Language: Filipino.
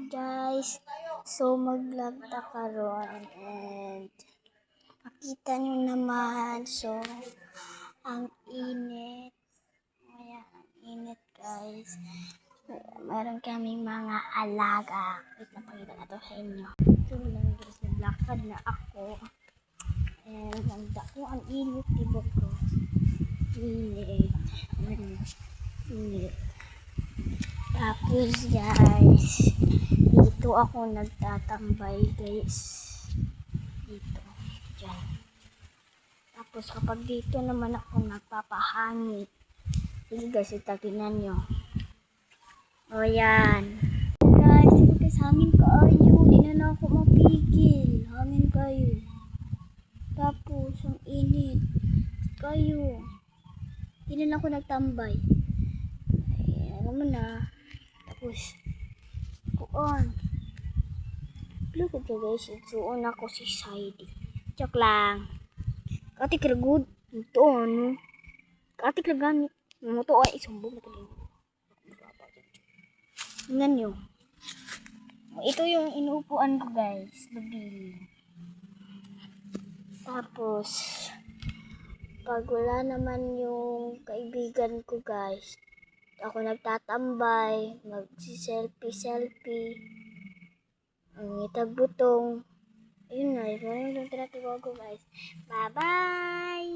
guys, so mag-vlog ta karon and makita nyo naman, so ang init, ayan, ang init guys, meron kaming mga alaga, wait na pakita na to sa inyo, ito lang guys, naglakad na ako and ang init, diba ko, init. Tapos guys, dito ako nagtatambay guys. Dito. Diyan. Tapos kapag dito naman ako nagpapahangin. Sige guys, itaginan nyo. O yan. Guys, dito guys, hangin kayo. Di na ako mapigil. Hangin kayo. Tapos, ang init. Kayo. Di na ako nagtambay. Alam mo na. Tapos, kuon. Look at guys, suon ako si Saidi. Joke lang. Kati kiragod. Ito ano. Kati kiragan. Muto ay isumbong na tuloy. Tingnan nyo. Ito yung inuupuan ko guys. Nabili. Tapos, pag wala naman yung kaibigan ko guys, ako nagtatambay, magsi-selfie. Ang itagbutong. Ayun na, ito na yung tinatawag ko guys. Bye-bye!